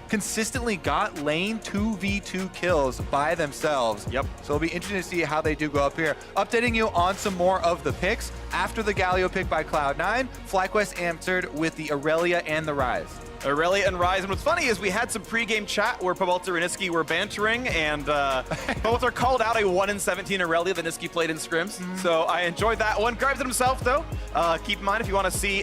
consistently got lane 2v2 kills by themselves. Yep. So it'll be interesting to see how they do go up here. Updating you on some more of the picks. After the Galio pick by Cloud9, Flyquest answered with the Aurelia and the Ryze. Aurelia and Ryze. And what's funny is we had some pre-game chat where Pabelter and Niski were bantering, and Pabelter called out a 1-in-17 Aurelia that Niski played in scrims. So I enjoyed that one. Grabs it himself, though. Keep in mind, if you want to see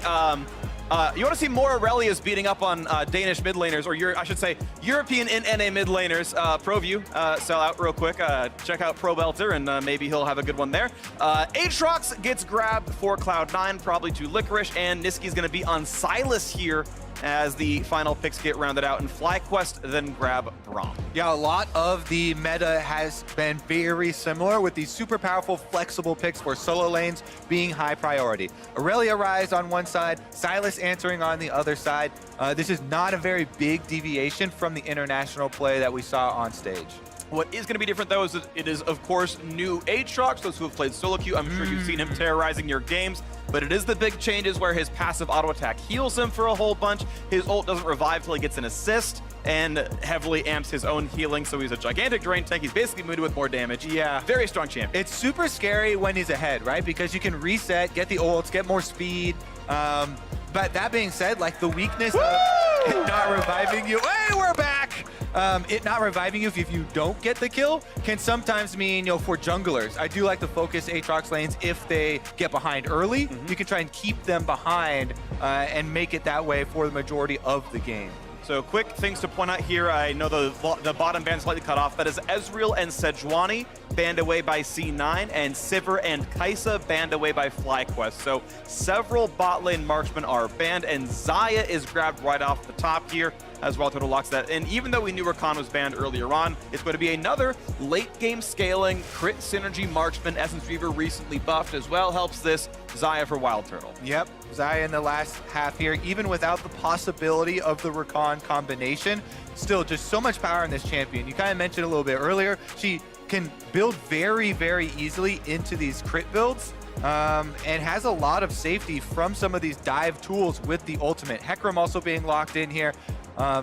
more Aurelias beating up on Danish mid laners, or I should say European in NA mid laners, ProView, sell out real quick. Check out Pabelter, and maybe he'll have a good one there. Aatrox gets grabbed for Cloud9, probably to Licorice, and Niski's going to be on Sylas here as the final picks get rounded out, and Flyquest then grab Braum. Yeah, a lot of the meta has been very similar, with these super powerful, flexible picks for solo lanes being high priority. Aurelia Ryze on one side, Sylas answering on the other side. This is not a very big deviation from the international play that we saw on stage. What is going to be different, though, is that it is, of course, new Aatrox. Those who have played solo queue, I'm sure you've seen him terrorizing your games. But it is the big changes where his passive auto attack heals him for a whole bunch. His ult doesn't revive till he gets an assist, and heavily amps his own healing. So he's a gigantic drain tank. He's basically mooted with more damage. Yeah. Very strong champion. It's super scary when he's ahead, right? Because you can reset, get the ults, get more speed. But that being said, like the weakness of it not reviving you. Hey, we're back! It not reviving you if you don't get the kill can sometimes mean, for junglers, I do like to focus Aatrox lanes if they get behind early. You can try and keep them behind and make it that way for the majority of the game. So quick things to point out here. I know the bottom band slightly cut off. That is Ezreal and Sejuani banned away by C9, and Sivir and Kai'Sa banned away by Flyquest. So several bot lane marksmen are banned, and Xayah is grabbed right off the top here as well. Total locks that. And even though we knew Rakan was banned earlier on, it's going to be another late game scaling crit synergy marksman. Essence Fever recently buffed as well. Helps this Xayah for Wild Turtle. Yep, Xayah in the last half here, even without the possibility of the Rakan combination, still just so much power in this champion. You kind of mentioned a little bit earlier, she can build very, very easily into these crit builds. And has a lot of safety from some of these dive tools with the ultimate. Hecarim also being locked in here.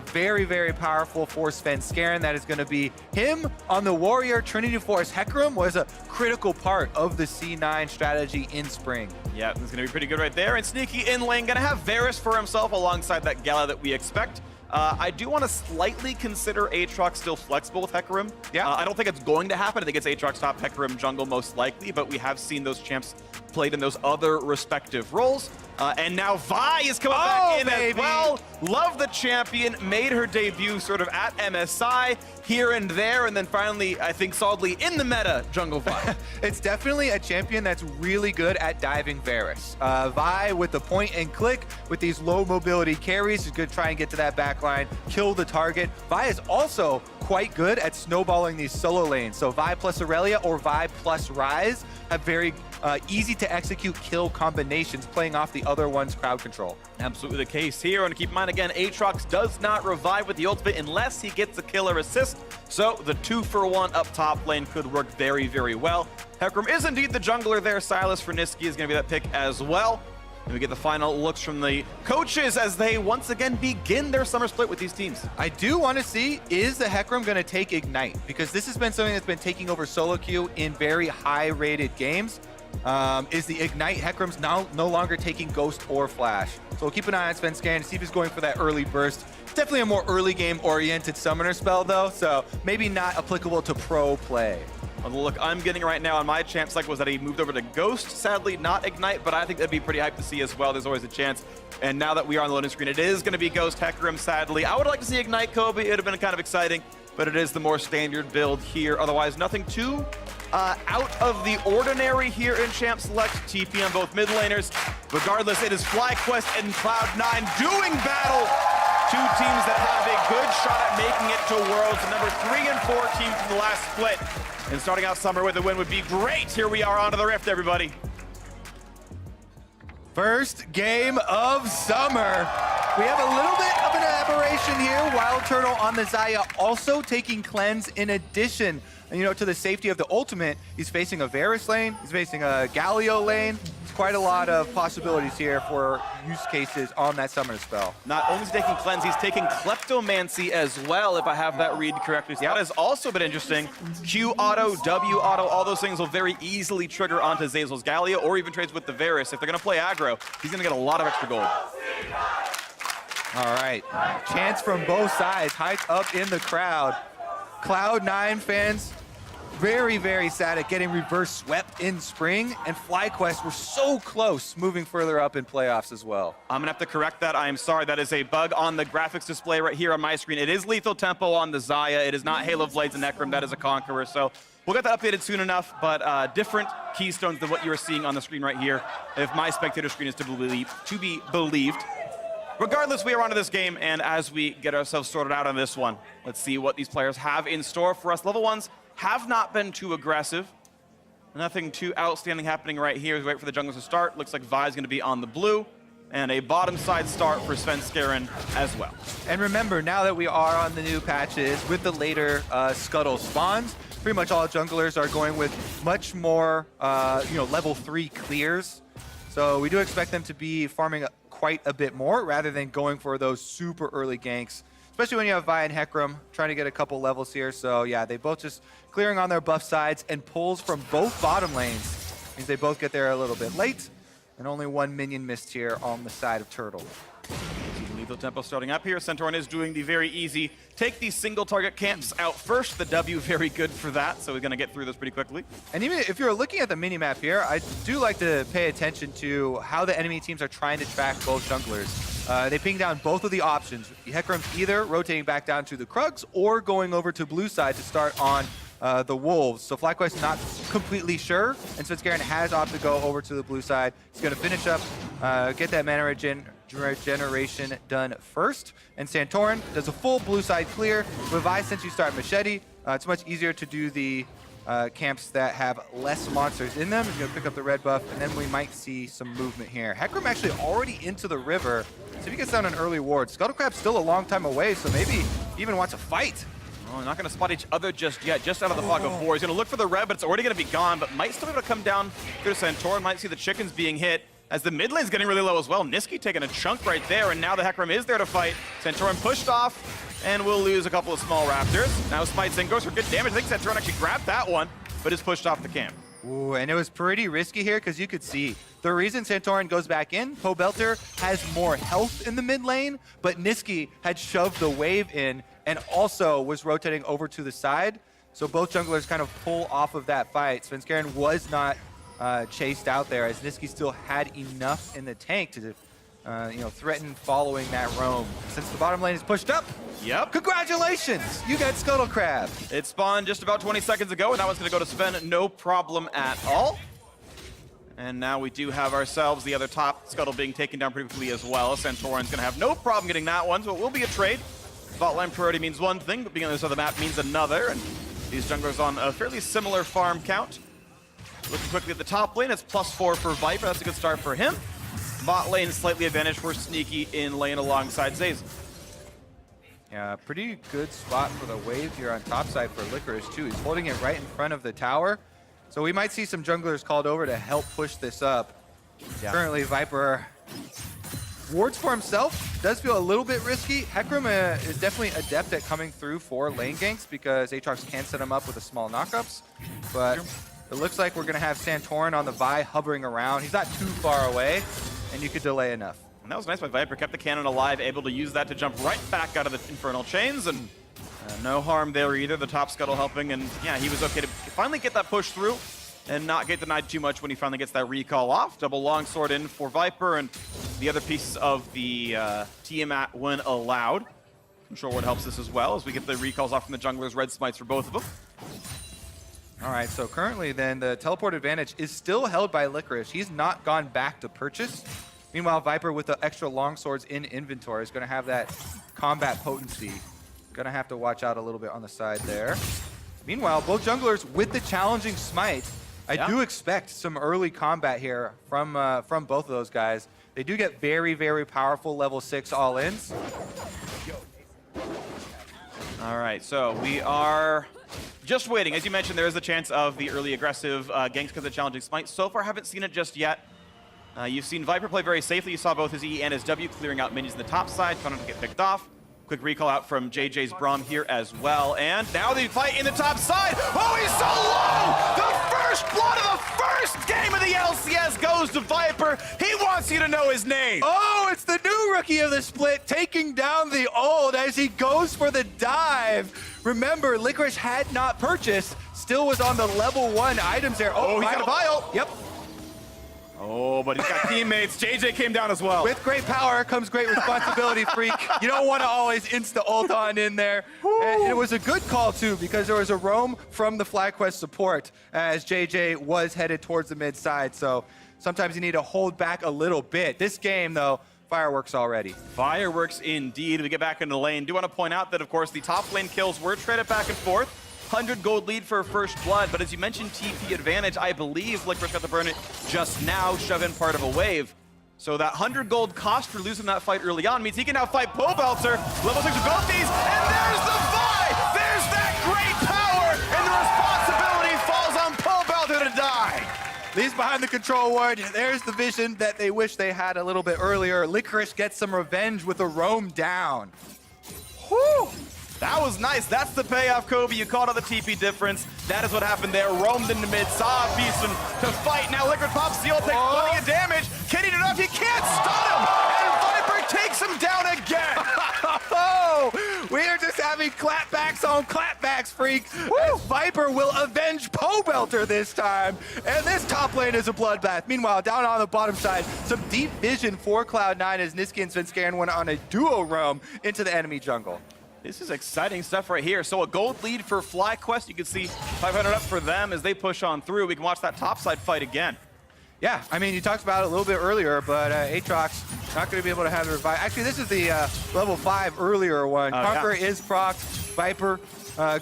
Very, very powerful for Svenskeren. That is going to be him on the Warrior. Trinity Force Hecarim was a critical part of the C9 strategy in spring. Yeah, it's going to be pretty good right there. And sneaky in lane, going to have Varus for himself alongside that Gala that we expect. I do want to slightly consider Aatrox still flexible with Hecarim. Yeah. I don't think it's going to happen. I think it's Aatrox top, Hecarim jungle most likely, but we have seen those champs played in those other respective roles. And now Vi is coming back in as well. Love the champion, made her debut sort of at MSI, here and there, and then finally, I think solidly in the meta, Jungle Vi. It's definitely a champion that's really good at diving Varus. Vi with the point and click, with these low mobility carries, is good to try and get to that back line, kill the target. Vi is also quite good at snowballing these solo lanes. So Vi plus Aurelia or Vi plus Ryze have very easy to execute kill combinations, playing off the other one's crowd control. Absolutely the case here. And keep in mind again, Aatrox does not revive with the ultimate unless he gets a killer assist. So the 2-for-1 up top lane could work very, very well. Hecarim is indeed the jungler there. Sylas for Niski is going to be that pick as well. And we get the final looks from the coaches as they once again begin their summer split with these teams. I do want to see, is the Hecarim going to take Ignite? Because this has been something that's been taking over solo queue in very high-rated games. Is the Ignite Hecarim's now no longer taking Ghost or Flash? So we'll keep an eye on Svenskeren to see if he's going for that early burst. It's definitely a more early game-oriented summoner spell, though, so maybe not applicable to pro play. Well, the look I'm getting right now on my champ select was that he moved over to Ghost, sadly not Ignite, but I think that'd be pretty hype to see as well. There's always a chance. And now that we are on the loading screen, it is going to be Ghost Hecarim, sadly. I would like to see Ignite Kobe. It would have been kind of exciting, but it is the more standard build here. Otherwise, nothing too out of the ordinary here in champ select. TP on both mid laners. Regardless, it is Flyquest and Cloud9 doing battle. Two teams that have a good shot at making it to Worlds. The number 3 and 4 team from the last split. And starting out summer with a win would be great. Here we are onto the Rift, everybody. First game of summer. We have a little bit of an aberration here. Wild Turtle on the Xayah also taking cleanse in addition, to the safety of the ultimate. He's facing a Varus lane, he's facing a Galio lane. quite a lot of possibilities here for use cases on that summoner spell. Not only is he taking Cleanse, he's taking Kleptomancy as well, if I have that read correctly. So that has also been interesting. Q auto, W auto, all those things will very easily trigger onto Zeyzal's Gallia, or even trades with the Varus. If they're going to play aggro, he's going to get a lot of extra gold. All right, chants from both sides, hype up in the crowd. Cloud9 fans, very, very sad at getting reverse swept in spring, and Flyquest were so close moving further up in playoffs as well. I'm gonna have to correct that. I am sorry, that is a bug on the graphics display right here on my screen. It is Lethal Tempo on the Xayah. It is not Halo Blades and Necrom. That is a Conqueror. So we'll get that updated soon enough, but different keystones than what you are seeing on the screen right here, if my spectator screen is to be believed. Regardless, we are onto this game, and as we get ourselves sorted out on this one, let's see what these players have in store for us. Level 1s have not been too aggressive. Nothing too outstanding happening right here. As we wait for the junglers to start. Looks like Vi's going to be on the blue, and a bottom side start for Svenskeren as well. And remember, now that we are on the new patches with the later Scuttle spawns, pretty much all junglers are going with much more level 3 clears. So we do expect them to be farming quite a bit more rather than going for those super early ganks, especially when you have Vi and Hecarim trying to get a couple levels here. So yeah, they both just clearing on their buff sides, and pulls from both bottom lanes means they both get there a little bit late, and only one minion missed here on the side of Turtle. Lethal Tempo starting up here. Centaurn is doing the very easy, take these single target camps out first. The W very good for that, so we're going to get through this pretty quickly. And even if you're looking at the minimap here, I do like to pay attention to how the enemy teams are trying to track both junglers. They ping down both of the options. Hecarim's either rotating back down to the Krugs or going over to blue side to start on the Wolves. So Flyquest not completely sure, and Svenskeren has opted to go over to the blue side. He's going to finish up, get that mana regeneration done first, and Santorin does a full blue side clear. With Vi, since you start Machete, it's much easier to do the camps that have less monsters in them. He's going to pick up the red buff, and then we might see some movement here. Hecarim actually already into the river, so if he gets down an early ward. Scuttlecrab's still a long time away, so maybe he even wants to fight. Oh, not going to spot each other just yet, just out of the fog of war. He's going to look for the red, but it's already going to be gone, but might still be able to come down through Santorin. Might see the chickens being hit, as the mid lane's getting really low as well. Niski taking a chunk right there, and now the Hecarim is there to fight. Santorin pushed off, and we'll lose a couple of small raptors. Now Smites in, goes for good damage. I think Santorin actually grabbed that one, but is pushed off the camp. Ooh, and it was pretty risky here, because you could see the reason Santorin goes back in, Pobelter has more health in the mid lane, but Niski had shoved the wave in and also was rotating over to the side. So both junglers kind of pull off of that fight. Svenskeren was not chased out there, as Niski still had enough in the tank to threaten following that roam. Since the bottom lane is pushed up, yep. Congratulations, you got Scuttlecrab. It spawned just about 20 seconds ago, and that one's going to go to Sven, no problem at all. And now we do have ourselves the other top Scuttle being taken down pretty quickly as well. Santorin's going to have no problem getting that one, so it will be a trade. Bot line priority means one thing, but being on this other map means another, and these junglers on a fairly similar farm count. Looking quickly at the top lane, it's +4 for Viper. That's a good start for him. Bot lane slightly advantage for Sneaky in lane alongside Zeyzal. Yeah, pretty good spot for the wave here on top side for Licorice too. He's holding it right in front of the tower. So we might see some junglers called over to help push this up. Yeah. Currently Viper wards for himself, does feel a little bit risky. Hecarim is definitely adept at coming through for lane ganks, because Aatrox can set him up with the small knockups. But it looks like we're going to have Santorin on the Vi hovering around. He's not too far away, and you could delay enough. And that was nice by Viper, kept the cannon alive, able to use that to jump right back out of the Infernal Chains, and no harm there either. The top Scuttle helping, and yeah, he was okay to finally get that push through and not get denied too much when he finally gets that recall off. Double longsword in for Viper, and the other pieces of the Tiamat when allowed. I'm sure what helps this as well, as we get the recalls off from the junglers, red smites for both of them. All right, so currently then the teleport advantage is still held by Licorice. He's not gone back to purchase. Meanwhile, Viper with the extra longswords in inventory is going to have that combat potency. Going to have to watch out a little bit on the side there. Meanwhile, both junglers with the challenging smite. I do expect some early combat here from both of those guys. They do get very, very powerful level 6 all-ins. All right, so we are just waiting. As you mentioned, there is a chance of the early aggressive ganks because of the challenging smite. So far, haven't seen it just yet. You've seen Viper play very safely. You saw both his E and his W clearing out minions in the top side, trying not to get picked off. Quick recall out from JJ's Braum here as well. And now they fight in the top side. Oh, he's so low! The first blood of the first game of the LCS goes to Viper. He wants you to know his name. Oh, it's the new rookie of the split taking down the old as he goes for the dive. Remember, Licorice had not purchased, still was on the level 1 items there. Oh, he's got a vial. Yep. Oh, but he's got teammates. JJ came down as well. With great power comes great responsibility, Freak. You don't want to always insta-ult on in there. And it was a good call, too, because there was a roam from the Flyquest support as JJ was headed towards the mid side. So sometimes you need to hold back a little bit. This game, though, fireworks already. Fireworks indeed. We get back into the lane. Do want to point out that, of course, the top lane kills were traded back and forth. 100 gold lead for first blood, but as you mentioned, TP advantage, I believe Licorice got to burn it just now, shove in part of a wave. So that 100 gold cost for losing that fight early on means he can now fight Pobelter, level 6 with gold fees, and there's the Vi! There's that great power, and the responsibility falls on Pobelter to die. Leaves behind the control ward. There's the vision that they wish they had a little bit earlier. Licorice gets some revenge with a roam down. Whew. That was nice. That's the payoff, Kobe. You called out the TP difference. That is what happened there. Roamed into mid, saw a beast to fight. Now Licorice pops the ult, takes plenty of damage. Can he do enough? He can't stun him! And Viper takes him down again! Oh, we are just having clapbacks on clapbacks, Freak. As Viper will avenge Pobelter this time. And this top lane is a bloodbath. Meanwhile, down on the bottom side, some deep vision for Cloud9 as Niski and Svenskeren went on a duo roam into the enemy jungle. This is exciting stuff right here. So a gold lead for Flyquest. You can see 500 up for them as they push on through. We can watch that topside fight again. Yeah, I mean, you talked about it a little bit earlier, but Aatrox not going to be able to have the revive. Actually, this is the level 5 earlier one. Conqueror is procced. Viper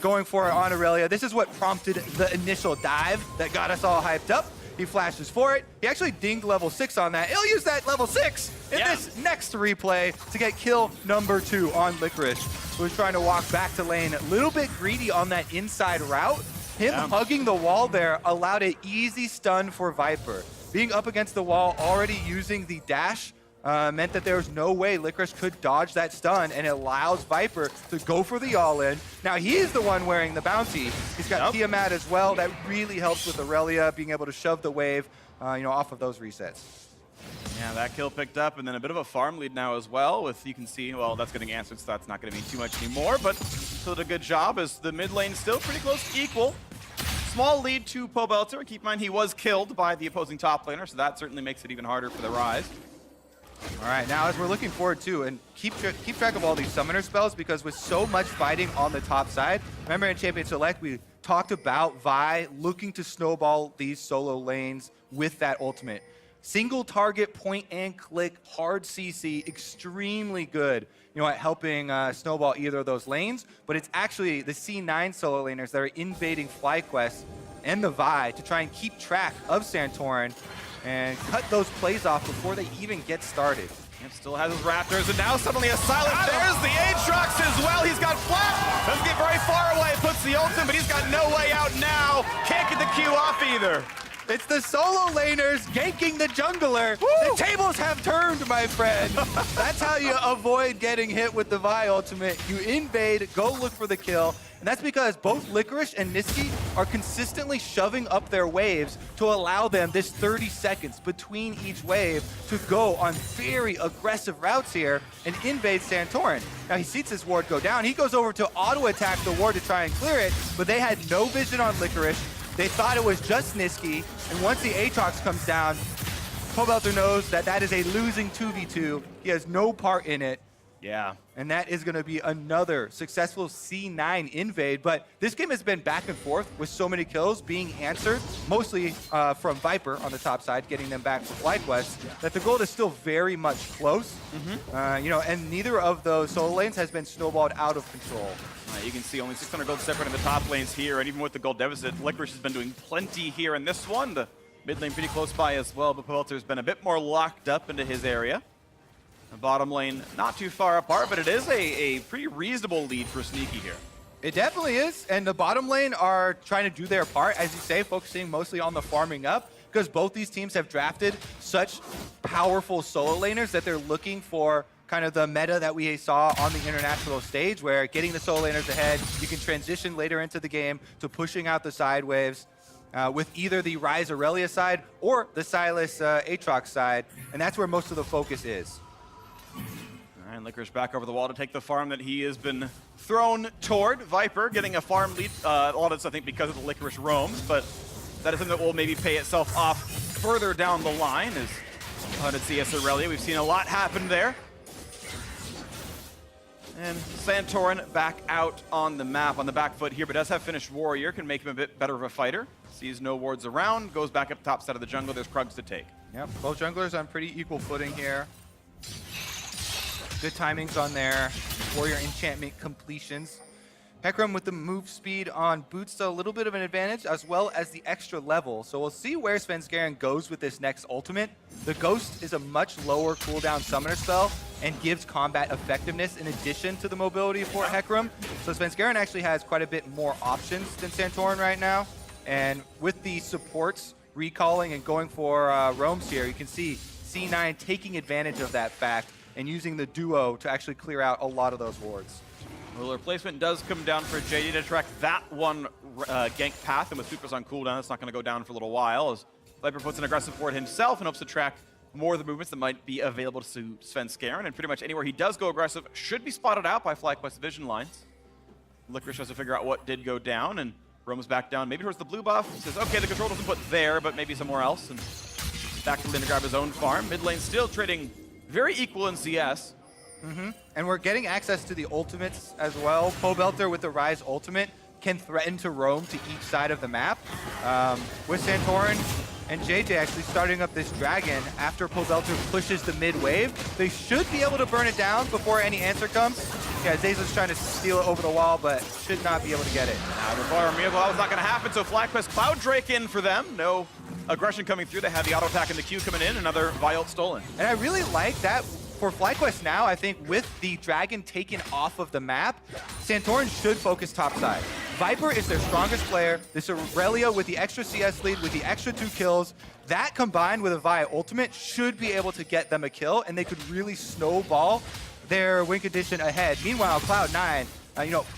going for it on Aurelia. This is what prompted the initial dive that got us all hyped up. He flashes for it. He actually dinged level 6 on that. He'll use that level 6 in this next replay to get kill number 2 on Licorice, who was trying to walk back to lane. A little bit greedy on that inside route. Him hugging the wall there allowed an easy stun for Viper. Being up against the wall, already using the dash, meant that there was no way Licorice could dodge that stun, and it allows Viper to go for the all-in. Now he's the one wearing the bounty. He's got Tiamat as well. That really helps with Aurelia being able to shove the wave, off of those resets. Yeah, that kill picked up, and then a bit of a farm lead now as well. With you can see, well, that's getting answered, so that's not going to be too much anymore. But still did a good job as the mid lane still pretty close to equal. Small lead to Pobelter. Keep in mind he was killed by the opposing top laner, so that certainly makes it even harder for the Rise. All right, now as we're looking forward to, and keep track of all these summoner spells, because with so much fighting on the top side, remember in Champion Select we talked about Vi looking to snowball these solo lanes with that ultimate. Single target, point and click, hard CC, extremely good, at helping snowball either of those lanes. But it's actually the C9 solo laners that are invading Flyquest and the Vi to try and keep track of Santorin and cut those plays off before they even get started. Yep, still has his Raptors, and now suddenly a silent. There's the Aatrox as well. He's got flat. Doesn't get very far away. Puts the ult in, but he's got no way out now. Can't get the Q off either. It's the solo laners ganking the jungler. Woo! The tables have turned, my friend. That's how you avoid getting hit with the Vi ultimate. You invade, go look for the kill. And that's because both Licorice and Niski are consistently shoving up their waves to allow them this 30 seconds between each wave to go on very aggressive routes here and invade Santorin. Now he sees his ward go down. He goes over to auto-attack the ward to try and clear it, but they had no vision on Licorice. They thought it was just Niski, and once the Aatrox comes down, Pobelter knows that that is a losing 2v2. He has no part in it. Yeah. And that is going to be another successful C9 invade. But this game has been back and forth with so many kills being answered, mostly from Viper on the top side, getting them back to Flyquest, that the gold is still very much close. And neither of those solo lanes has been snowballed out of control. You can see only 600 gold separate in the top lanes here, and even with the gold deficit, Licorice has been doing plenty here in this one. The mid lane pretty close by as well, but Pobelter's been a bit more locked up into his area. The bottom lane not too far apart, but it is a pretty reasonable lead for Sneaky here. It definitely is, and the bottom lane are trying to do their part, as you say, focusing mostly on the farming up. because both these teams have drafted such powerful solo laners that they're looking for kind of the meta that we saw on the international stage, where getting the solo laners ahead, you can transition later into the game to pushing out the side waves with either the Ryze Aurelia side or the Sylas Aatrox side, and that's where most of the focus is. All right, Licorice back over the wall to take the farm that he has been thrown toward. Viper getting a farm lead, a lot of this I think because of the Licorice roams, but that is something that will maybe pay itself off further down the line as 100 CS Aurelia. We've seen a lot happen there. And Santorin back out on the map, on the back foot here, but does have finished Warrior, can make him a bit better of a fighter. Sees no wards around, goes back up top side of the jungle. There's Krugs to take. Yep, both junglers on pretty equal footing here. Good timings on their Warrior enchantment completions. Hecarim with the move speed on Boots, a little bit of an advantage, as well as the extra level. So we'll see where Svenskeren goes with this next ultimate. The Ghost is a much lower cooldown summoner spell and gives combat effectiveness in addition to the mobility for Hecarim. So Svenskeren actually has quite a bit more options than Santorin right now. And with the supports recalling and going for roams here, you can see C9 taking advantage of that fact and using the duo to actually clear out a lot of those wards. Ruler placement does come down for JD to track that one gank path, and with Supers on cooldown, it's not going to go down for a little while as Viper puts an aggressive ward himself and hopes to track more of the movements that might be available to Svenskeren, and pretty much anywhere he does go aggressive should be spotted out by Flyquest vision lines. Licorice has to figure out what did go down, and roams back down, maybe towards the blue buff. Says, okay, the control doesn't put there, but maybe somewhere else, and back to lane to grab his own farm. Mid lane still trading very equal in CS. And we're getting access to the ultimates as well. Pobelter with the Ryze ultimate can threaten to roam to each side of the map. With Santorin and JJ actually starting up this dragon after Pobelter pushes the mid wave, they should be able to burn it down before any answer comes. Yeah, Zaza's trying to steal it over the wall, but should not be able to get it. Now the farm, that was not going to happen, so Flyquest Cloud Drake in for them. No aggression coming through. They have the auto attack in the queue coming in, another Viol stolen. And I really like that. For Flyquest now, I think with the dragon taken off of the map, Santorin should focus topside. Viper is their strongest player. This Aurelia with the extra CS lead, with the extra 2 kills, that combined with a Vi ultimate should be able to get them a kill, and they could really snowball their win condition ahead. Meanwhile, Cloud9,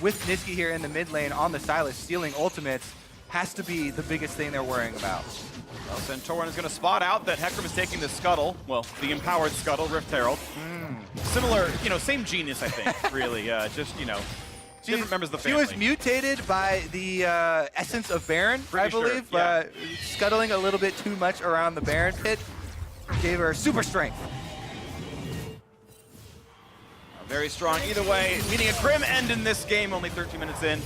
with Niski here in the mid lane on the Sylas stealing ultimates, has to be the biggest thing they're worrying about. Well, Santorin is going to spot out that Hecarim is taking the Scuttle. Well, the empowered Scuttle, Rift Herald. Similar, same genius, I think, really. Different members of the family. She was mutated by the essence of Baron, Pretty I believe. sure, yeah. Scuttling a little bit too much around the Baron pit gave her super strength. Very strong either way, meaning a grim end in this game, only 13 minutes in.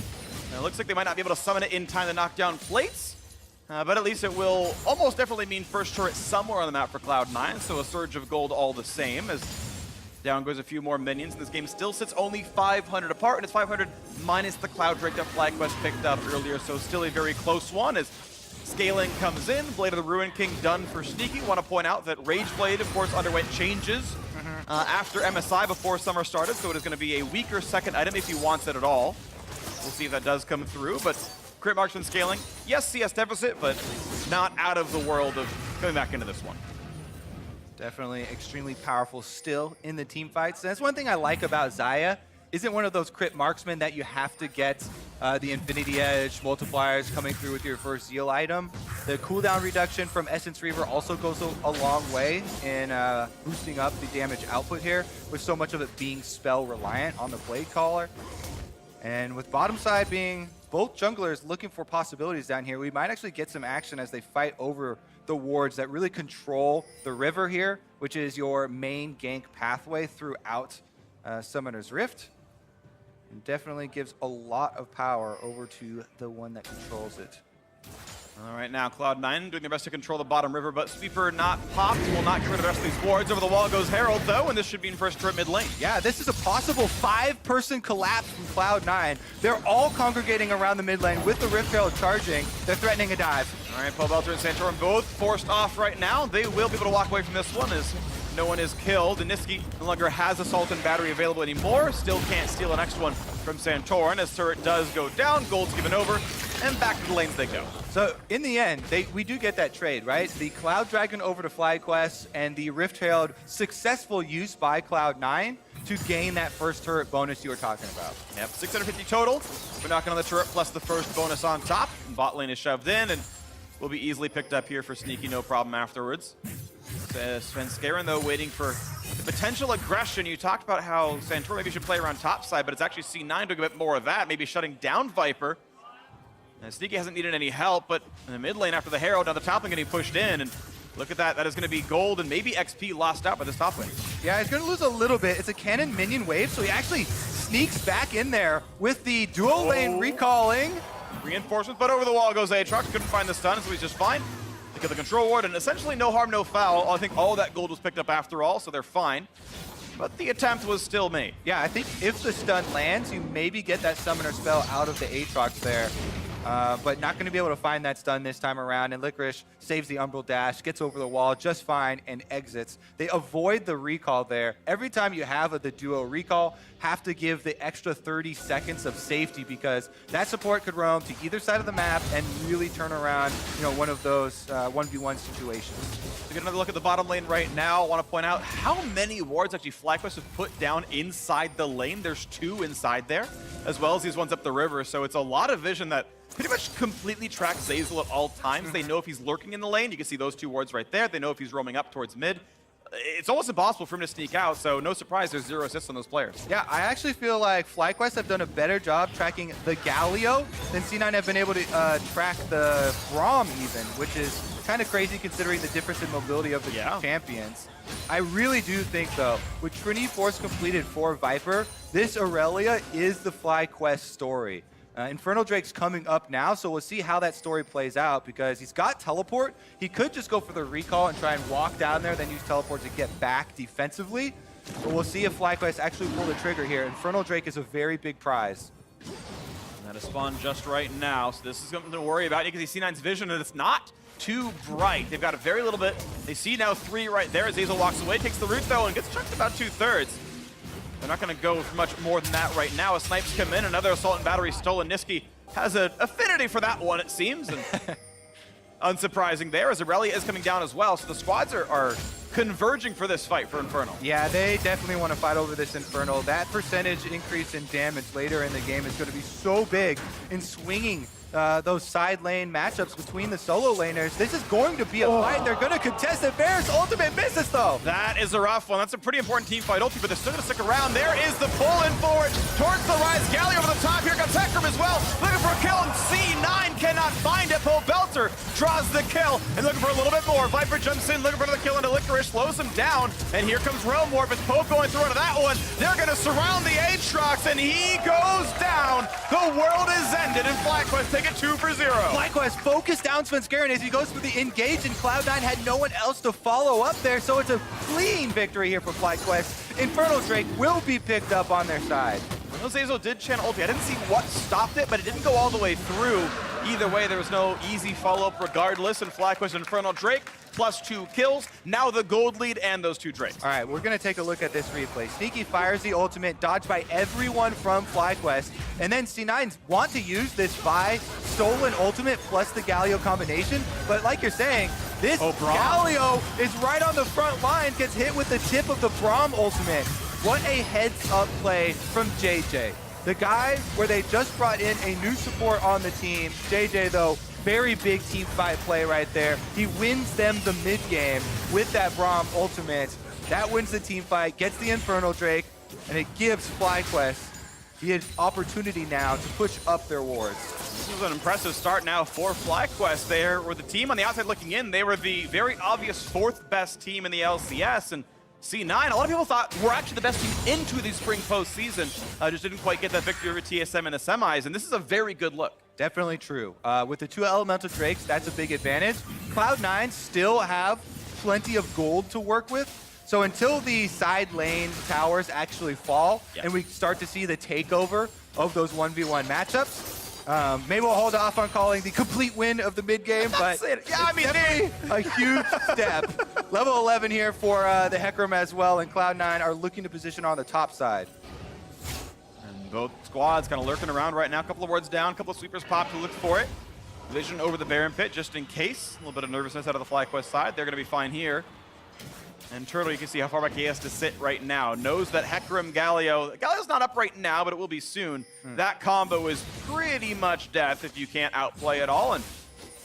It looks like they might not be able to summon it in time to knock down plates. But at least it will almost definitely mean first turret somewhere on the map for Cloud9, so a surge of gold all the same, as down goes a few more minions, and this game still sits only 500 apart, and it's 500 minus the Cloud Drake that Flyquest picked up earlier, so still a very close one as scaling comes in. Blade of the Ruin King done for sneaking. Want to point out that Rage Blade, of course, underwent changes after MSI before summer started, so it is going to be a weaker second item if he wants it at all. We'll see if that does come through, but Crit Marksman scaling, yes, CS deficit, but not out of the world of coming back into this one. Definitely extremely powerful still in the team fights. And that's one thing I like about Xayah. Isn't one of those crit marksmen that you have to get the Infinity Edge multipliers coming through with your first Zeal item. The cooldown reduction from Essence Reaver also goes a long way in boosting up the damage output here, with so much of it being spell reliant on the Blade Caller. And with bottom side being both junglers looking for possibilities down here, we might actually get some action as they fight over the wards that really control the river here, which is your main gank pathway throughout Summoner's Rift. And definitely gives a lot of power over to the one that controls it. All right, now Cloud9 doing their best to control the bottom river, but Sweeper not popped, will not get rid of the rest of these wards. Over the wall goes Herald, though, and this should be in first turret mid lane. Yeah, this is a possible 5-person collapse from Cloud9. They're all congregating around the mid lane with the Rift Herald charging. They're threatening a dive. All right, Pobelter and Santorin both forced off right now. They will be able to walk away from this one as no one is killed. And Niski no longer has Assault and Battery available anymore. Still can't steal the next one from Santorin as turret does go down. Gold's given over. and back to the lanes they go. So in the end, we do get that trade, right? The Cloud Dragon over to Flyquest and the Rift Herald successful use by Cloud9 to gain that first turret bonus you were talking about. Yep, 650 total. We're knocking on the turret plus the first bonus on top. And bot lane is shoved in and will be easily picked up here for Sneaky, no problem afterwards. Svenskeren, though, waiting for potential aggression. You talked about how Santor maybe should play around top side, but it's actually C9 doing a bit more of that, maybe shutting down Viper. And Sneaky hasn't needed any help, but in the mid lane after the Herald, now the top lane getting pushed in, and look at that. That is going to be gold and maybe XP lost out by this top lane. Yeah, he's going to lose a little bit. It's a cannon minion wave, so he actually sneaks back in there with the dual lane recalling. Reinforcements, but over the wall goes Aatrox. Couldn't find the stun, so he's just fine. They get the control ward, and essentially no harm, no foul. I think all that gold was picked up after all, so they're fine. But the attempt was still made. Yeah, I think if the stun lands, you maybe get that summoner spell out of the Aatrox there. But not going to be able to find that stun this time around. And Licorice saves the Umbral Dash, gets over the wall just fine, and exits. They avoid the recall there. Every time you have the duo recall, have to give the extra 30 seconds of safety because that support could roam to either side of the map and really turn around, one of those 1v1 situations. To get another look at the bottom lane right now, I want to point out how many wards actually Flyquest have put down inside the lane. There's 2 inside there, as well as these ones up the river. So it's a lot of vision that pretty much completely tracks Zeyzal at all times. They know if he's lurking in the lane. You can see those 2 wards right there. They know if he's roaming up towards mid. It's almost impossible for him to sneak out, so no surprise there's 0 assists on those players. Yeah, I actually feel like Flyquest have done a better job tracking the Galio than C9 have been able to track the Braum even, which is kind of crazy considering the difference in mobility of the champions. I really do think, though, with Trinity Force completed for Viper, this Aurelia is the Flyquest story. Infernal Drake's coming up now, so we'll see how that story plays out because he's got teleport. He could just go for the recall and try and walk down there, then use teleport to get back defensively. But we'll see if Flyquest actually pull the trigger here. Infernal Drake is a very big prize. That is spawned just right now, so this is something to worry about. You can see C9's vision, and it's not too bright. They've got a very little bit. They see now 3 right there as Zeyzal walks away, takes the root though, and gets chucked about 2/3. They're not going to go for much more than that right now. As snipes come in, another assault and battery stolen. Niski has an affinity for that one, it seems. And unsurprising there, as Aurelia is coming down as well. So the squads are converging for this fight for Infernal. Yeah, they definitely want to fight over this Infernal. That percentage increase in damage later in the game is going to be so big in swinging those side lane matchups between the solo laners. This is going to be a fight. They're going to contest it. Bear's ultimate misses, though. That is a rough one. That's a pretty important team fight ulti, but they're still going to stick around. There is the pull in forward towards the rise. Galley over the top. Here comes Hecarim as well. Looking for a kill, and C9 cannot find it. Poe Belter draws the kill and looking for a little bit more. Viper jumps in, looking for another kill into Licorice, slows him down, and here comes Realm Warp. It's Poe going through into that one. They're going to surround the Aatrox, and he goes down. The world is ended, and Flyquest take it 2-0. Flyquest focused down Svenskeren as he goes for the engage, and Cloud9 had no one else to follow up there, so it's a clean victory here for Flyquest. Infernal Drake will be picked up on their side. Zeyzal did channel ulti. I didn't see what stopped it, but it didn't go all the way through. Either way, there was no easy follow-up regardless, and Flyquest and Infernal Drake plus 2 kills. Now the gold lead and those 2 Drakes. All right, we're going to take a look at this replay. Sneaky fires the ultimate, dodged by everyone from Flyquest, and then C9s want to use this Vi stolen ultimate plus the Galio combination, but like you're saying, this Galio is right on the front line, gets hit with the tip of the Braum ultimate. What a heads-up play from JJ. The guy where they just brought in a new support on the team. JJ, though, very big team fight play right there. He wins them the mid-game with that Braum ultimate. That wins the team fight, gets the Infernal Drake, and it gives Flyquest the opportunity now to push up their wards. This was an impressive start now for Flyquest. They were the team on the outside looking in. They were the very obvious 4th best team in the LCS, and C9, a lot of people thought we're actually the best team into the spring postseason. Just didn't quite get that victory over TSM in the semis, and this is a very good look. Definitely true. With the 2 elemental Drakes, that's a big advantage. Cloud9 still have plenty of gold to work with. So until the side lane towers actually fall and we start to see the takeover of those 1v1 matchups, maybe we'll hold off on calling the complete win of the mid game, but yeah, I mean, a huge step. Level 11 here for the Hecarim as well, and Cloud9 are looking to position on the top side. And Both squads kind of lurking around right now. A couple of wards down, a couple of sweepers pop to look for it. Vision over the Baron pit just in case. A little bit of nervousness out of the Flyquest side. They're going to be fine here. And Turtle, you can see how far back he has to sit right now. Knows that Hecarim Galio's not up right now, but it will be soon. That combo is pretty much death if you can't outplay it all, and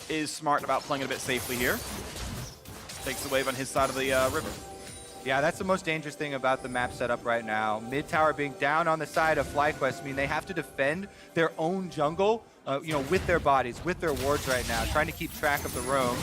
is smart about playing it a bit safely here. Takes the wave on his side of the river. Yeah, that's the most dangerous thing about the map setup right now. Mid tower being down on the side of Flyquest, I mean, they have to defend their own jungle, with their bodies, with their wards right now, trying to keep track of the roam.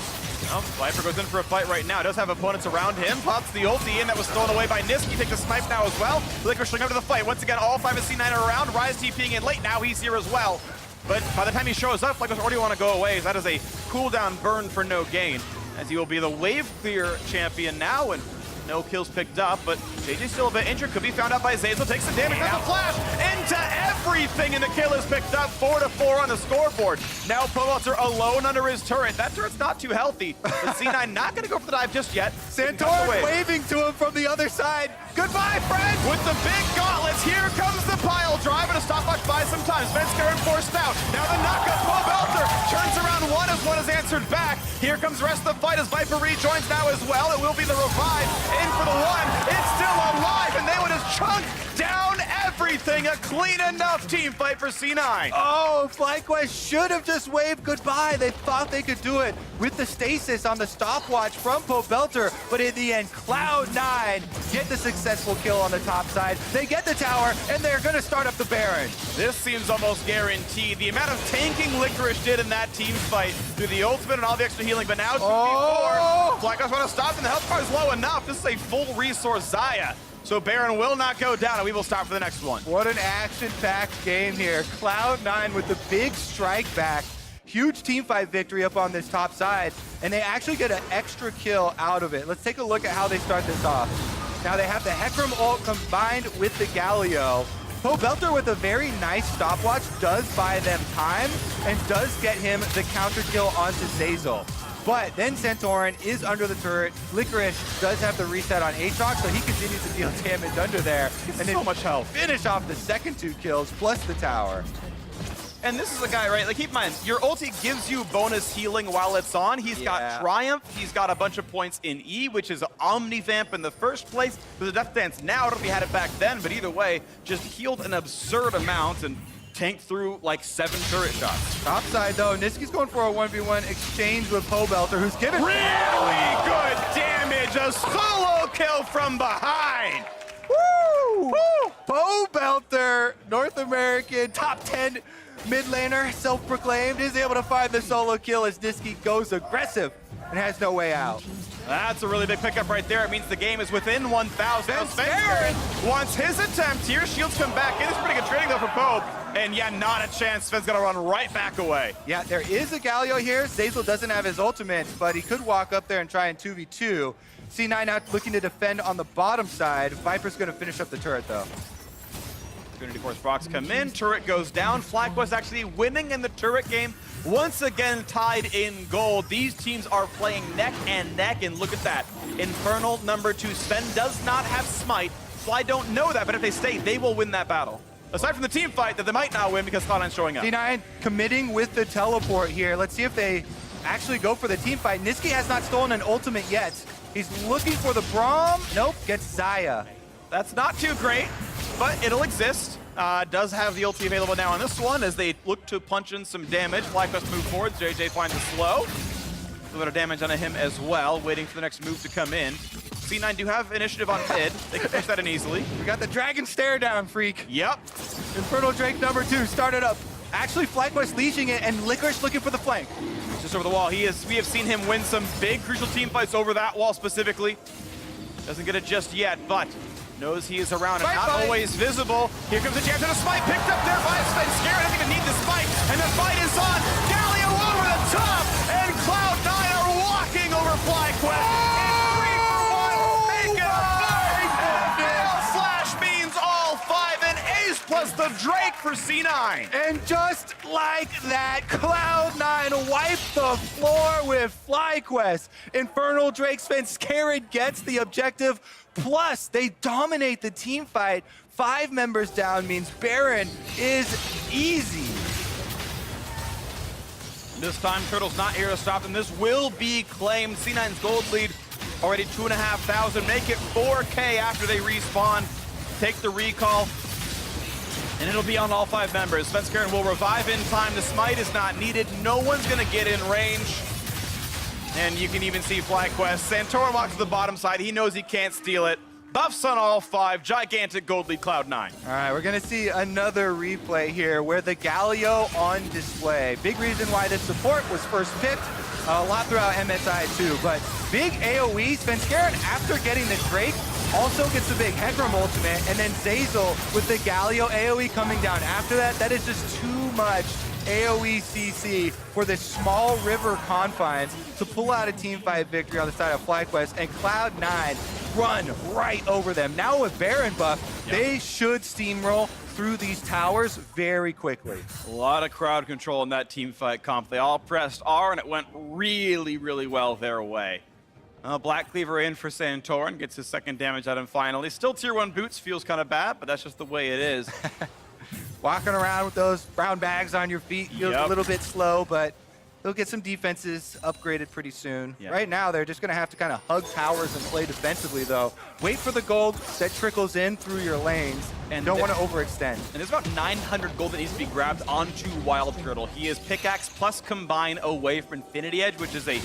Well, Viper goes in for a fight right now. Does have opponents around him. Pops the ulti in. That was stolen away by Niski. Takes a snipe now as well. Licorice showing up to the fight. Once again, all 5 of C9 are around. Rise TPing in late now. He's here as well. But by the time he shows up, Flyquest already want to go away. So that is a cooldown burn for no gain, as he will be the wave clear champion now. And no kills picked up, but JJ's still a bit injured. Could be found out by Zeyzal. Takes some damage. There's a flash into everything, and the kill is picked up. 4-4 on the scoreboard. Now Pobelter alone under his turret. That turret's not too healthy, but C9 not going to go for the dive just yet. Santorin waving to him from the other side. Goodbye, friend! With the big gauntlets, here comes the pile drive, and a stopwatch buys some time. Svenskar forced out. Now the knockup. Pobelter turns around one is answered back. Here comes the rest of the fight as Viper rejoins now as well. It will be the revive. In for the one. It's still alive, and they would have chunked down everything. A clean enough team fight for C9. Oh, Flyquest should have just waved goodbye. They thought they could do it with the stasis on the stopwatch from Pobelter, but in the end, Cloud9 get the successful kill on the top side. They get the tower, and they're going to start up the Baron. This seems almost guaranteed. The amount of tanking Licorice did in that team fight through the ultimate and all the extra healing, but now 2v4. Flyquest want to stop, and the health bar is low enough. This is a full resource Xayah. So Baron will not go down, and we will stop for the next one. What an action-packed game here. Cloud9 with the big strike back. Huge teamfight victory up on this top side, and they actually get an extra kill out of it. Let's take a look at how they start this off. Now they have the Hecarim ult combined with the Galio. Pobelter with a very nice stopwatch does buy them time and does get him the counter kill onto Zeyzal. But then Santorin is under the turret. Licorice does have the reset on Aatrox, so he continues to deal damage under there. And so much health. Finish off the second 2 kills plus the tower. And this is a guy, right? Like, keep in mind, your ulti gives you bonus healing while it's on. He's got Triumph. He's got a bunch of points in E, which is Omnivamp in the first place. With the Death Dance now, I don't know if he had it back then, but either way, just healed an absurd amount and tanked through like 7 turret shots. Top side, though, Niski's going for a 1v1 exchange with Pobelter, who's given really good damage. A solo kill from behind. Woo! Woo! Pobelter, North American top 10 mid laner, self-proclaimed, is able to find the solo kill as Niski goes aggressive and has no way out. That's a really big pickup right there. It means the game is within 1,000. Svenskar wants his attempt here. Shields come back in. It's pretty good trading though for Pope. And yeah, not a chance. Sven's gonna run right back away. Yeah, there is a Galio here. Zeyzal doesn't have his ultimate, but he could walk up there and try and 2v2. C9 now looking to defend on the bottom side. Viper's gonna finish up the turret though. Opportunity Force Fox come in, turret goes down. Flyquest actually winning in the turret game. Once again tied in gold. These teams are playing neck and neck, and look at that. Infernal number 2. Sven does not have Smite. Fly don't know that, but if they stay, they will win that battle. Aside from the team fight that they might not win because Cloud9's showing up. C9 committing with the teleport here. Let's see if they actually go for the team fight. Niski has not stolen an ultimate yet. He's looking for the Braum. Nope, gets Xayah. That's not too great, but it'll exist. Does have the ulti available now on this one as they look to punch in some damage. Flyquest move forward. JJ finds a slow. A little bit of damage on him as well, waiting for the next move to come in. C9 do have initiative on mid. They can push that in easily. We got the Dragon Stare Down, freak. Yep. Infernal Drake number 2 started up. Actually, Flyquest leashing it, and Licorice looking for the flank. Just over the wall. We have seen him win some big crucial team fights over that wall specifically. Doesn't get it just yet, but knows he is around and not always visible. Here comes a chance and a smite picked up there by Svenskar. Doesn't even need the spike, and the fight is on. Galio over the top, and Cloud9 are walking over Flyquest. It's 3-for-1, make it a fight. And Slash means all 5, and Ace plus the Drake for C9. And just like that, Cloud9 wiped the floor with Flyquest. Infernal Drake Svenskeren gets the objective. Plus, they dominate the team fight. 5 members down means Baron is easy. This time, Turtle's not here to stop them. This will be claimed. C9's gold lead already 2,500. Make it 4K after they respawn. Take the recall. And it'll be on all 5 members. Svenskeren will revive in time. The smite is not needed. No one's going to get in range. And you can even see Flyquest. Santorin walks to the bottom side. He knows he can't steal it. Buffs on all 5. Gigantic gold lead Cloud9. All right, we're going to see another replay here where the Galio on display. Big reason why this support was first picked. A lot throughout MSI too, but big AoE. Svenskeren, after getting the Drake, also gets the big Hecarim ultimate, and then Zeyzal with the Galio AoE coming down after that. That is just too much AoE CC for the small river confines to pull out a teamfight victory on the side of Flyquest, and Cloud9 run right over them. Now with Baron buff, they should steamroll through these towers very quickly. A lot of crowd control in that team fight comp. They all pressed R, and it went really, really well their way. Black Cleaver in for Santorin, gets his second damage at him finally. Still tier 1 boots, feels kind of bad, but that's just the way it is. Walking around with those brown bags on your feet feels a little bit slow, but they'll get some defenses upgraded pretty soon. Right now, they're just going to have to kind of hug towers and play defensively, though. Wait for the gold that trickles in through your lanes, and don't want to overextend. And there's about 900 gold that needs to be grabbed onto Wild Turtle. He is pickaxe plus combine away from Infinity Edge, which is a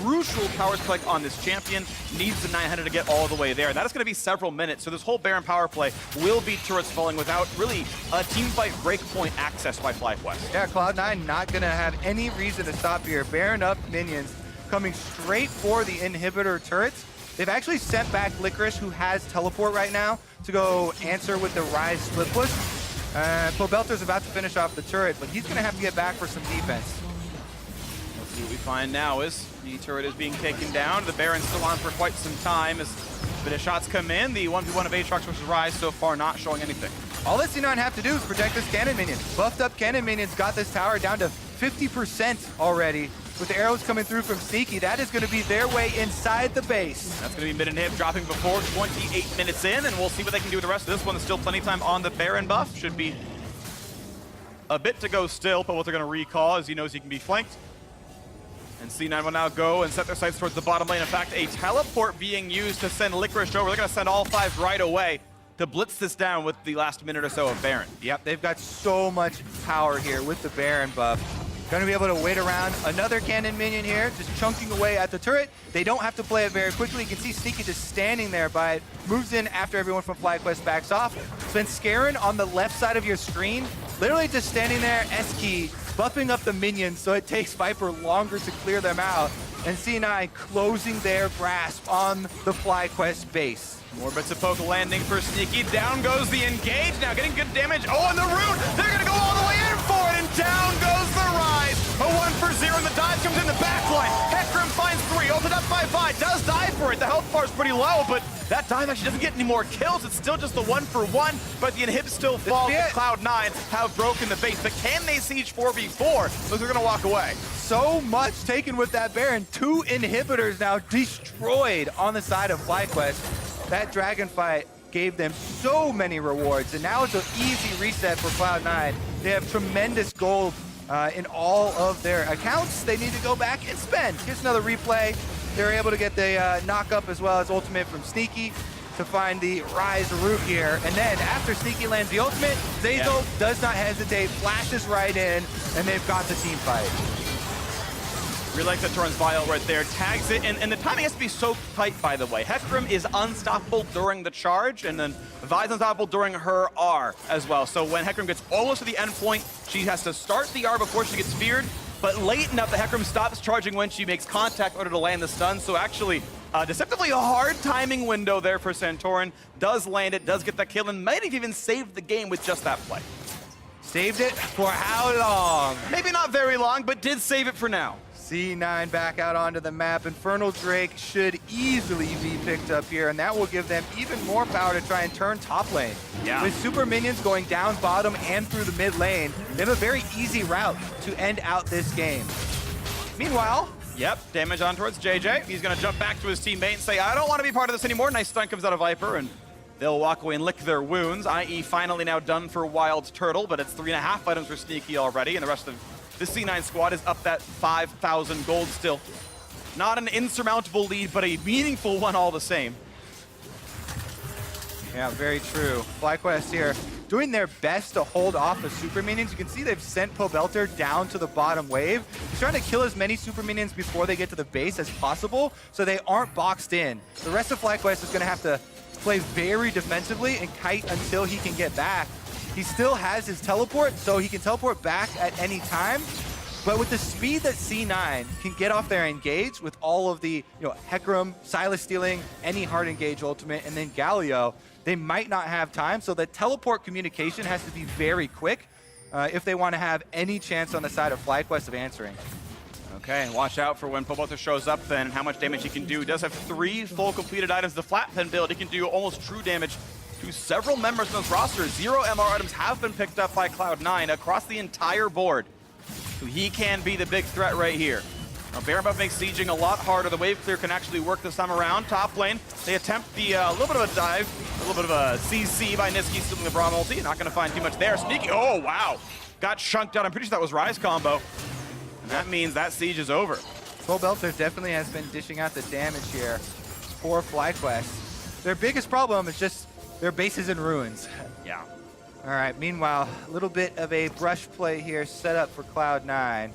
crucial power spike on this champion. Needs the 900 to get all the way there. And that is going to be several minutes. So this whole Baron power play will be turrets falling without really a team fight breakpoint access by Flyquest. Yeah, Cloud9 not going to have any reason to stop here. Baron up minions coming straight for the inhibitor turrets. They've actually sent back Licorice, who has teleport right now, to go answer with the Rise split push. Pobelter's about to finish off the turret, but he's going to have to get back for some defense. Let's see what we find now is the turret is being taken down. The Baron's still on for quite some time as a bit of shots come in. The 1v1 of Aatrox versus Rise so far not showing anything. All that C9 have to do is protect this cannon minion. Buffed up cannon minions got this tower down to 50% already. With the arrows coming through from Sneaky, that is going to be their way inside the base. That's going to be mid and hip dropping before 28 minutes in, and we'll see what they can do with the rest of this one. There's still plenty of time on the Baron buff. Should be a bit to go still, but what they're going to recall as he knows he can be flanked. And C9 will now go and set their sights towards the bottom lane. In fact, a teleport being used to send Licorice over. They're going to send all 5 right away to blitz this down with the last minute or so of Baron. Yep, they've got so much power here with the Baron buff. Going to be able to wait around another cannon minion here, just chunking away at the turret. They don't have to play it very quickly. You can see Sneaky just standing there by it. Moves in after everyone from Flyquest backs off. Svenskeren on the left side of your screen, literally just standing there, S-key, buffing up the minions so it takes Viper longer to clear them out. And C9 closing their grasp on the Flyquest base. More bits of poke landing for Sneaky. Down goes the engage. Now getting good damage. Oh, and the root! They're going to go all the way in for it, and down goes the Rise. A 1-for-0, and the dive comes in the backline. Hecarim finds 3, ulted up by Vi. Does die for it. The health bar is pretty low, but that dive actually doesn't get any more kills. It's still just the 1-for-1, but the inhib still falls. Cloud9 have broken the base, but can they siege 4v4? Those are going to walk away. So much taken with that Baron. 2 inhibitors now destroyed on the side of Flyquest. That dragon fight gave them so many rewards, and now it's an easy reset for Cloud9. They have tremendous gold in all of their accounts. They need to go back and spend. Here's another replay. They're able to get the knock up as well as ultimate from Sneaky to find the Rise root here. And then after Sneaky lands the ultimate, Zeyzal does not hesitate, flashes right in, and they've got the team fight. Really like that Torrent's Vial right there. Tags it, and the timing has to be so tight, by the way. Hecarim is unstoppable during the charge, and then Vi's unstoppable during her R as well. So when Hecarim gets almost to the end point, she has to start the R before she gets feared, but late enough that Hecarim stops charging when she makes contact in order to land the stun. So actually, deceptively a hard timing window there for Santorin. Does land it, does get that kill, and might have even saved the game with just that play. Saved it for how long? Maybe not very long, but did save it for now. C9 back out onto the map. Infernal Drake should easily be picked up here, and that will give them even more power to try and turn top lane. Yeah. With super minions going down bottom and through the mid lane, they have a very easy route to end out this game. Meanwhile, yep, damage on towards JJ. He's gonna jump back to his teammate and say, I don't want to be part of this anymore. Nice stun comes out of Viper, and they'll walk away and lick their wounds, i.e. finally now done for Wild Turtle, but it's 3.5 items for Sneaky already, and the rest of the C9 squad is up that 5,000 gold still. Not an insurmountable lead, but a meaningful one all the same. Yeah, very true. Flyquest here doing their best to hold off the super minions. You can see they've sent Pobelter down to the bottom wave. He's trying to kill as many super minions before they get to the base as possible so they aren't boxed in. The rest of Flyquest is going to have to play very defensively and kite until he can get back. He still has his teleport, so he can teleport back at any time. But with the speed that C9 can get off their engage with all of the, Hecarim, Silas stealing, any hard engage ultimate, and then Galio, they might not have time. So the teleport communication has to be very quick if they want to have any chance on the side of Flyquest of answering. Okay, and watch out for when Pobelter shows up then and how much damage he can do. He does have 3 full completed items. The flat pen build, he can do almost true damage to several members of this roster. 0 MR items have been picked up by Cloud9 across the entire board. So he can be the big threat right here. Now, Baron buff makes sieging a lot harder. The wave clear can actually work this time around. Top lane, they attempt the little bit of a dive, a little bit of a CC by Niski stealing the Braum ulti. Not going to find too much there. Sneaky, oh wow. Got chunked out. I'm pretty sure that was Rise combo. And that means that siege is over. Pobelter definitely has been dishing out the damage here for Flyquest. Their biggest problem is just their base is in ruins. Yeah. All right, meanwhile, a little bit of a brush play here set up for Cloud9.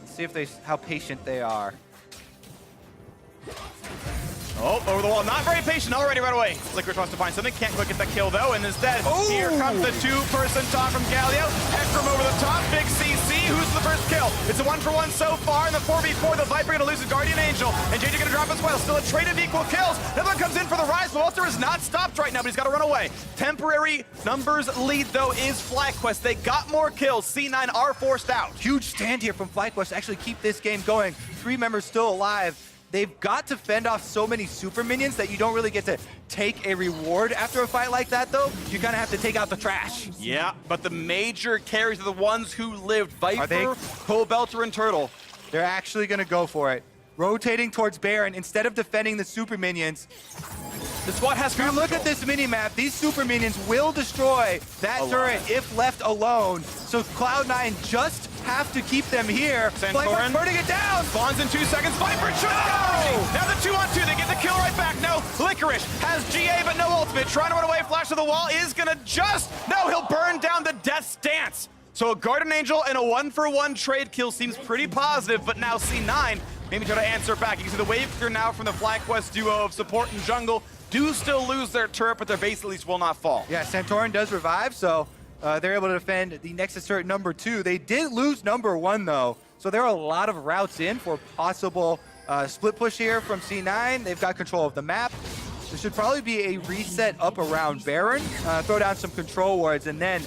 Let's see if how patient they are. Oh, over the wall. Not very patient already right away. Licorice wants to find something. Can't quite get that kill, though. And instead, here comes the 2-person talk from Galio. Hecarim over the top. Big CC. Who's the first kill? It's a 1-for-1 so far. In the 4v4, the Viper going to lose his Guardian Angel. And JJ going to drop as well. Still a trade of equal kills. Another one comes in for the Rise. Walter is not stopped right now, but he's got to run away. Temporary numbers lead, though, is Flyquest. They got more kills. C9 are forced out. Huge stand here from Flyquest to actually keep this game going. 3 members still alive. They've got to fend off so many super minions that you don't really get to take a reward after a fight like that, though. You kind of have to take out the trash. Yeah, but the major carries are the ones who lived. Viper, Pobelter, and Turtle. They're actually going to go for it. Rotating towards Baron instead of defending the super minions. The squad has to look at this mini-map. These super minions will destroy that turret if left alone. So Cloud9 just have to keep them here. Santorin burning it down. Spawns in 2 seconds. Viper should Now the 2-on-2. They get the kill right back. No, Licorice has GA but no ultimate. Trying to run away. Flash to the wall is gonna no, he'll burn down the Death Stance. So a Guardian Angel and a 1-for-1 trade kill seems pretty positive, but now C9 maybe try to answer back. You can see the wave clear now from the Flyquest duo of support and jungle. Do still lose their turret, but their base at least will not fall. Yeah, Santorin does revive, so they're able to defend the Nexus turret number 2. They did lose number 1, though, so there are a lot of routes in for possible split push here from C9. They've got control of the map. There should probably be a reset up around Baron, throw down some control wards, and then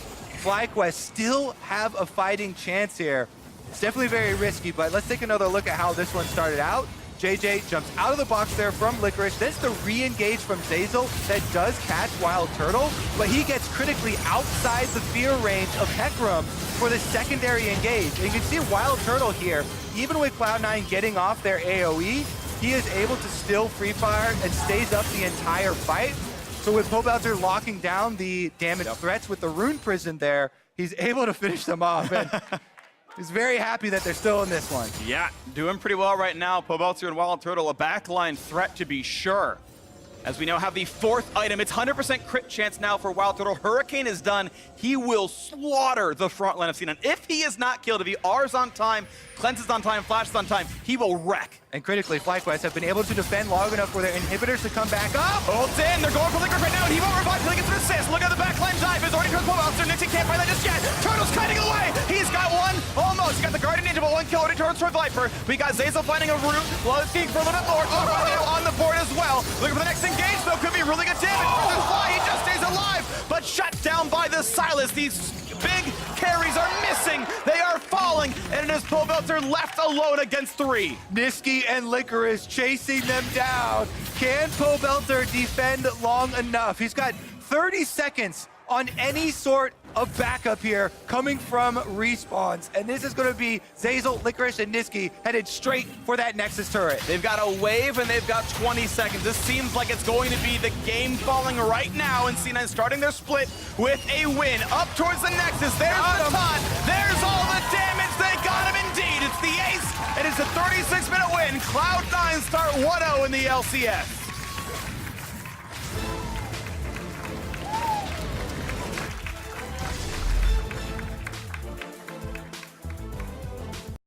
Flyquest still have a fighting chance here. It's definitely very risky, but let's take another look at how this one started out. JJ jumps out of the box there from Licorice. That's the re-engage from Zazel that does catch Wild Turtle, but he gets critically outside the fear range of Hecarim for the secondary engage. And you can see Wild Turtle here, even with Cloud9 getting off their AoE, he is able to still free fire and stays up the entire fight. So with Pobelter locking down the damage threats with the Rune Prison there, he's able to finish them off. And he's very happy that they're still in this one. Yeah, doing pretty well right now. Pobelter and Wild Turtle, a backline threat to be sure. As we now have the 4th item, it's 100% crit chance now for Wild Turtle. Hurricane is done. He will slaughter the front line of C9. If he is not killed, if he R's on time, cleanses on time, flashes on time, he will wreck. And critically, Flyquest have been able to defend long enough for their inhibitors to come back up. Ult's in, they're going for Licorice right now, and he won't revive until he gets an assist. Look at the backline dive, is already towards Pobelter. Nixie can't find that just yet. Turtle's kiting away. He's got one, almost. He got the Guardian Angel, but 1 kill already towards Viper. We got Zazel finding a route, looking for a little bit more. On the board as well. Looking for the next engage, though, could be really good damage. Fly, he just stays alive, but shut down by the Silas. These big carries are missing. They are falling, and it is Pobelter left alone against 3. Niski and Licorice chasing them down. Can Pobelter defend long enough? He's got 30 seconds on any sort of backup here coming from respawns. And this is going to be Zeyzal, Licorice, and Niski headed straight for that Nexus turret. They've got a wave and they've got 20 seconds. This seems like it's going to be the game falling right now, and C9 starting their split with a win. Up towards the Nexus, there's the taunt, there's all the damage, they got him indeed. It's the ace, and it's a 36-minute win. Cloud9 start 1-0 in the LCS.